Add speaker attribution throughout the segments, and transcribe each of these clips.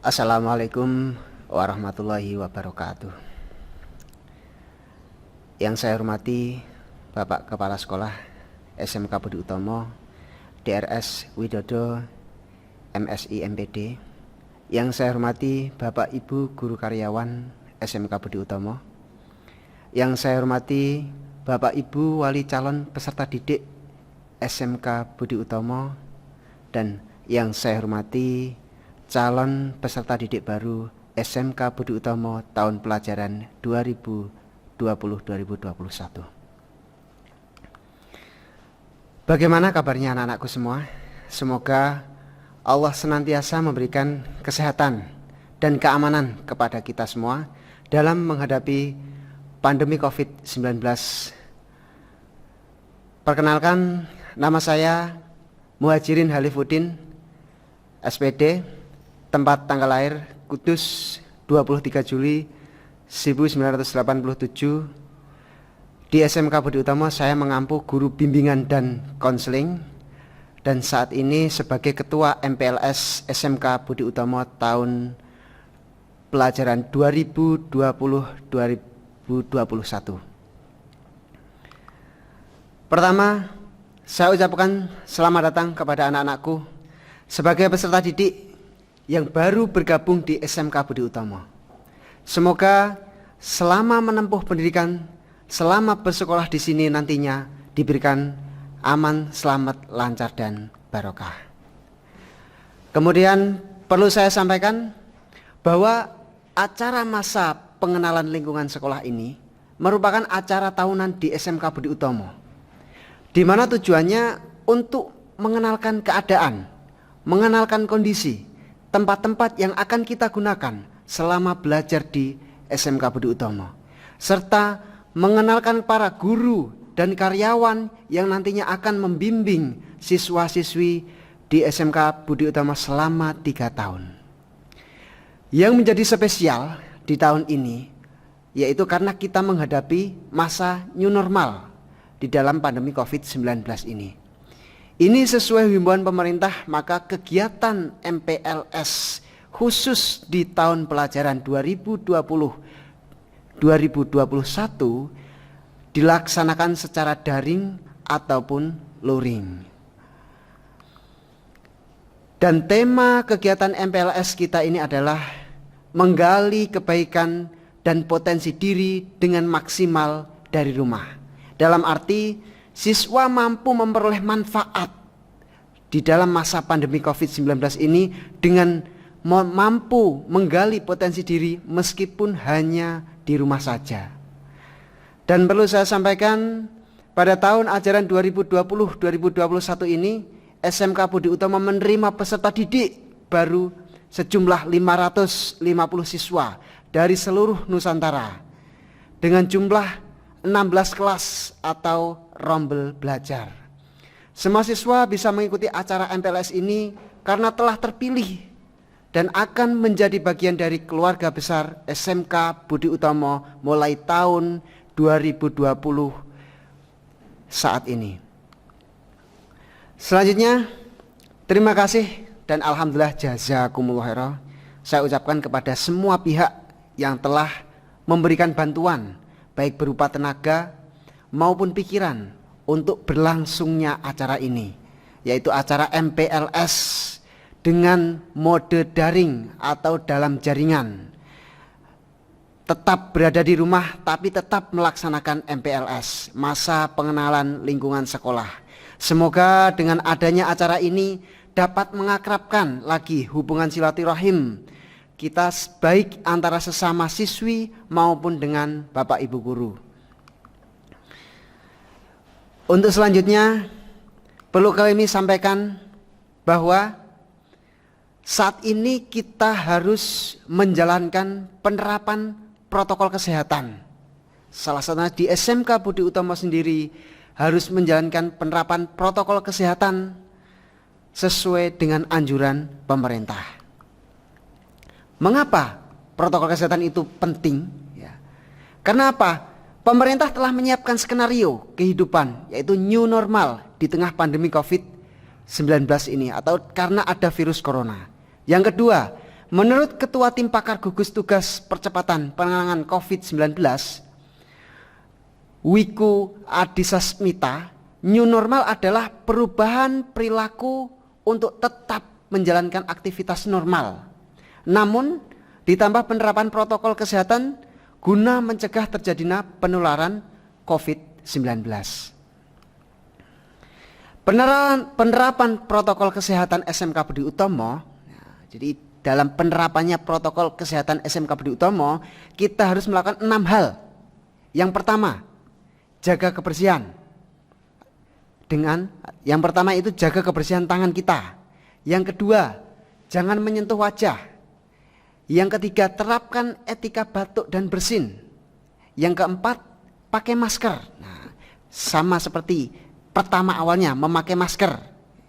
Speaker 1: Assalamualaikum warahmatullahi wabarakatuh. Yang saya hormati Bapak Kepala Sekolah SMK Budi Utomo, DRS Widodo, MSI MPD. Yang saya hormati Bapak Ibu Guru Karyawan SMK Budi Utomo. Yang saya hormati Bapak Ibu Wali Calon Peserta Didik SMK Budi Utomo. Dan yang saya hormati calon peserta didik baru SMK Budi Utomo tahun pelajaran 2020-2021. Bagaimana kabarnya anak-anakku semua? Semoga Allah senantiasa memberikan kesehatan dan keamanan kepada kita semua dalam menghadapi pandemi COVID-19. Perkenalkan, nama saya Muhajirin Halifuddin, SPD, tempat tanggal lahir Kudus 23 Juli 1987. Di SMK Budi Utomo saya mengampu guru bimbingan dan konseling, dan saat ini sebagai Ketua MPLS SMK Budi Utomo tahun pelajaran 2020-2021. Pertama, saya ucapkan selamat datang kepada anak-anakku sebagai peserta didik yang baru bergabung di SMK Budi Utomo. Semoga selama menempuh pendidikan, selama bersekolah di sini nantinya diberikan aman, selamat, lancar, dan barokah. Kemudian perlu saya sampaikan bahwa acara masa pengenalan lingkungan sekolah ini merupakan acara tahunan di SMK Budi Utomo, di mana tujuannya untuk mengenalkan keadaan, mengenalkan kondisi, tempat-tempat yang akan kita gunakan selama belajar di SMK Budi Utomo, serta mengenalkan para guru dan karyawan yang nantinya akan membimbing siswa-siswi di SMK Budi Utomo selama 3 tahun. Yang menjadi spesial di tahun ini yaitu karena kita menghadapi masa new normal di dalam pandemi COVID-19 ini. Ini sesuai himbauan pemerintah, maka kegiatan MPLS khusus di tahun pelajaran 2020-2021 dilaksanakan secara daring ataupun luring. Dan tema kegiatan MPLS kita ini adalah menggali kebaikan dan potensi diri dengan maksimal dari rumah. Dalam arti siswa mampu memperoleh manfaat di dalam masa pandemi COVID-19 ini dengan mampu menggali potensi diri meskipun hanya di rumah saja. Dan perlu saya sampaikan, pada tahun ajaran 2020-2021 ini SMK Budi Utomo menerima peserta didik baru sejumlah 550 siswa dari seluruh Nusantara dengan jumlah 16 kelas atau rombel belajar. Semua siswa bisa mengikuti acara MPLS ini karena telah terpilih dan akan menjadi bagian dari keluarga besar SMK Budi Utomo mulai tahun 2020 saat ini. Selanjutnya, terima kasih dan alhamdulillah jazakumullah khairan saya ucapkan kepada semua pihak yang telah memberikan bantuan baik berupa tenaga maupun pikiran untuk berlangsungnya acara ini, yaitu acara MPLS dengan mode daring atau dalam jaringan. Tetap berada di rumah tapi tetap melaksanakan MPLS, masa pengenalan lingkungan sekolah. Semoga dengan adanya acara ini dapat mengakrabkan lagi hubungan silaturahim kita baik antara sesama siswi maupun dengan Bapak Ibu guru. Untuk selanjutnya perlu kami sampaikan bahwa saat ini kita harus menjalankan penerapan protokol kesehatan. Salah satunya di SMK Budi Utomo sendiri harus menjalankan penerapan protokol kesehatan sesuai dengan anjuran pemerintah. Mengapa protokol kesehatan itu penting? Ya. Karena apa? Pemerintah telah menyiapkan skenario kehidupan yaitu new normal di tengah pandemi COVID-19 ini atau karena ada virus corona. Yang kedua, Menurut Ketua Tim Pakar Gugus Tugas Percepatan Penanganan COVID-19, Wiku Adhisa Smita, new normal adalah perubahan perilaku untuk tetap menjalankan aktivitas normal. Namun, ditambah penerapan protokol kesehatan guna mencegah terjadinya penularan COVID-19. Penerapan protokol kesehatan SMK Budi Utomo, jadi dalam penerapannya protokol kesehatan SMK Budi Utomo, kita harus melakukan 6 hal. Yang pertama, jaga kebersihan. Yang pertama itu jaga kebersihan tangan kita. Yang kedua, jangan menyentuh wajah. Yang ketiga, terapkan etika batuk dan bersin. Yang keempat, pakai masker. Nah, sama seperti pertama awalnya, memakai masker.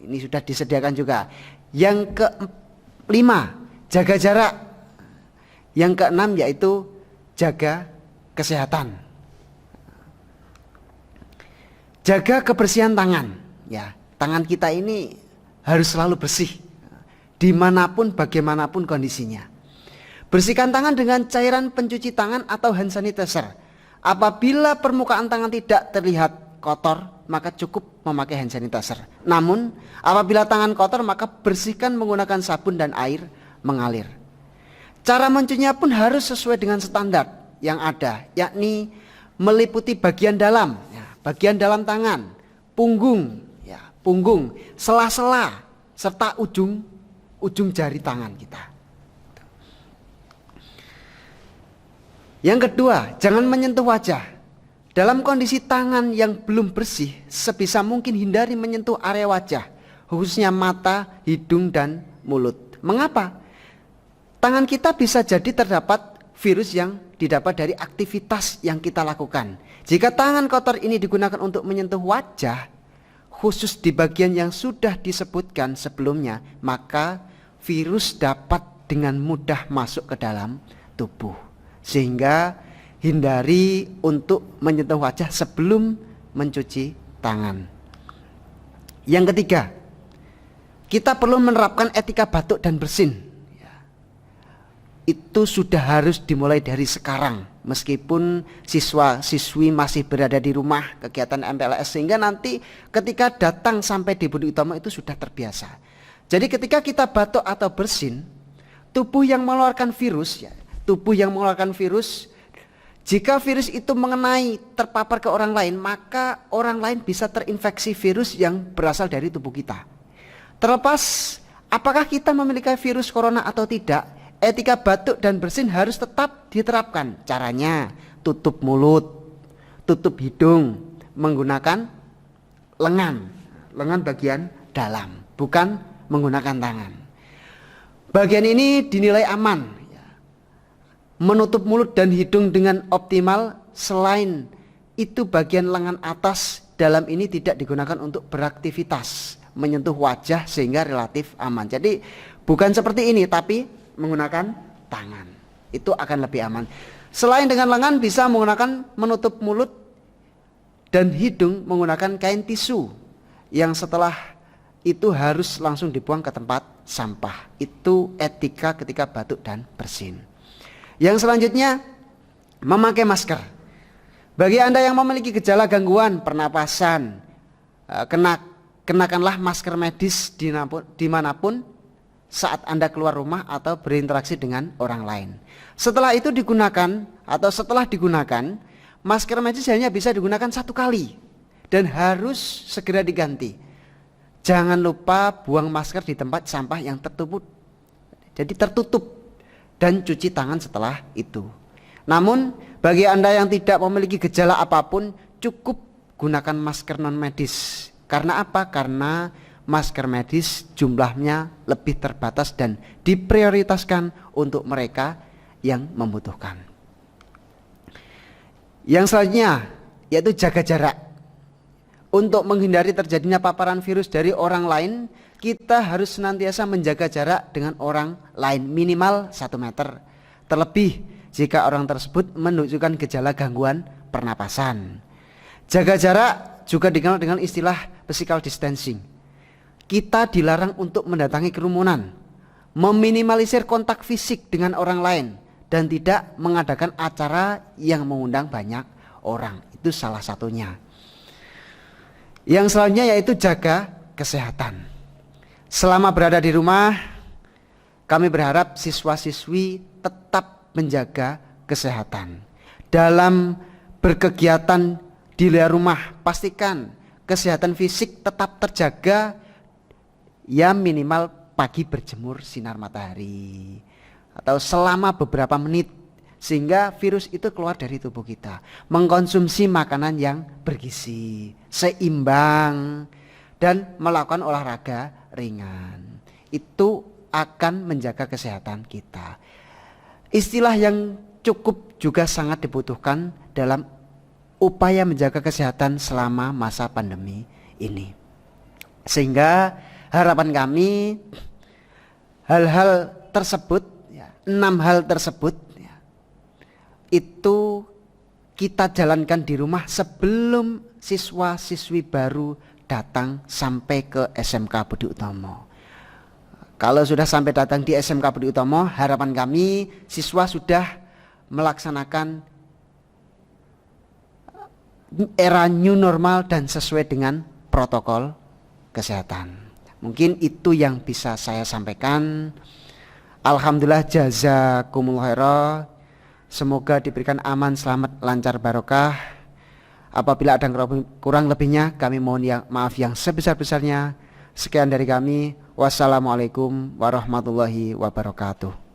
Speaker 1: Ini sudah disediakan juga. Yang kelima, jaga jarak. Yang keenam yaitu jaga kesehatan. Jaga kebersihan tangan. Ya, tangan kita ini harus selalu bersih, dimanapun bagaimanapun kondisinya. Bersihkan tangan dengan cairan pencuci tangan atau hand sanitizer. Apabila permukaan tangan tidak terlihat kotor, maka cukup memakai hand sanitizer. Namun, apabila tangan kotor, maka bersihkan menggunakan sabun dan air mengalir. Cara mencucinya pun harus sesuai dengan standar yang ada, yakni meliputi bagian dalam, bagian dalam tangan, punggung, sela-sela, serta ujung jari tangan kita. Yang kedua, jangan menyentuh wajah. Dalam kondisi tangan yang belum bersih, sebisa mungkin hindari menyentuh area wajah, khususnya mata, hidung, dan mulut. Mengapa? Tangan kita bisa jadi terdapat virus yang didapat dari aktivitas yang kita lakukan. Jika tangan kotor ini digunakan untuk menyentuh wajah, khusus di bagian yang sudah disebutkan sebelumnya, maka virus dapat dengan mudah masuk ke dalam tubuh. Sehingga hindari untuk menyentuh wajah sebelum mencuci tangan. Yang ketiga, kita perlu menerapkan etika batuk dan bersin. Itu sudah harus dimulai dari sekarang, meskipun siswa-siswi masih berada di rumah kegiatan MPLS, sehingga nanti ketika datang sampai di Budi Utomo itu sudah terbiasa. Jadi ketika kita batuk atau bersin, tubuh yang mengeluarkan virus, jika virus itu mengenai terpapar ke orang lain, maka orang lain bisa terinfeksi virus yang berasal dari tubuh kita. Terlepas apakah kita memiliki virus corona atau tidak, etika batuk dan bersin harus tetap diterapkan. Caranya, tutup mulut, tutup hidung menggunakan lengan bagian dalam, bukan menggunakan tangan. Bagian ini dinilai aman. Menutup mulut dan hidung dengan optimal. Selain itu, bagian lengan atas dalam ini tidak digunakan untuk beraktivitas menyentuh wajah, sehingga relatif aman. Jadi bukan seperti ini, tapi menggunakan tangan, itu akan lebih aman. Selain dengan lengan, bisa menggunakan menutup mulut dan hidung menggunakan kain tisu, yang setelah itu harus langsung dibuang ke tempat sampah. Itu etika ketika batuk dan bersin. Yang selanjutnya, memakai masker. Bagi Anda yang memiliki gejala gangguan pernapasan, kenakanlah masker medis dimanapun saat Anda keluar rumah atau berinteraksi dengan orang lain. Setelah digunakan, masker medis hanya bisa digunakan 1 kali dan harus segera diganti. Jangan lupa buang masker di tempat sampah yang tertutup. Jadi tertutup, dan cuci tangan setelah itu. Namun bagi Anda yang tidak memiliki gejala apapun, cukup gunakan masker non medis. Karena apa? Karena masker medis jumlahnya lebih terbatas dan diprioritaskan untuk mereka yang membutuhkan. Yang selanjutnya yaitu jaga jarak. Untuk menghindari terjadinya paparan virus dari orang lain, kita harus senantiasa menjaga jarak dengan orang lain minimal 1 meter. Terlebih jika orang tersebut menunjukkan gejala gangguan pernapasan. Jaga jarak juga dikenal dengan istilah physical distancing. Kita dilarang untuk mendatangi kerumunan, meminimalisir kontak fisik dengan orang lain, dan tidak mengadakan acara yang mengundang banyak orang. Itu salah satunya. Yang selanjutnya yaitu jaga kesehatan. Selama berada di rumah, kami berharap siswa-siswi tetap menjaga kesehatan. Dalam berkegiatan di luar rumah, pastikan kesehatan fisik tetap terjaga, ya minimal pagi berjemur sinar matahari atau selama beberapa menit, sehingga virus itu keluar dari tubuh kita. Mengkonsumsi makanan yang bergizi, seimbang, dan melakukan olahraga ringan. Itu akan menjaga kesehatan kita. Istilah yang cukup juga sangat dibutuhkan dalam upaya menjaga kesehatan selama masa pandemi ini. Sehingga harapan kami hal-hal tersebut, 6 hal tersebut itu kita jalankan di rumah sebelum siswa-siswi baru datang sampai ke SMK Budi Utomo. Kalau sudah sampai datang di SMK Budi Utomo, harapan kami siswa sudah melaksanakan era new normal dan sesuai dengan protokol kesehatan. Mungkin itu yang bisa saya sampaikan. Alhamdulillah, jazakumullah khairan. Semoga diberikan aman, selamat, lancar, barokah. Apabila ada kurang lebihnya, kami mohon maaf yang sebesar-besarnya. Sekian dari kami. Wassalamualaikum warahmatullahi wabarakatuh.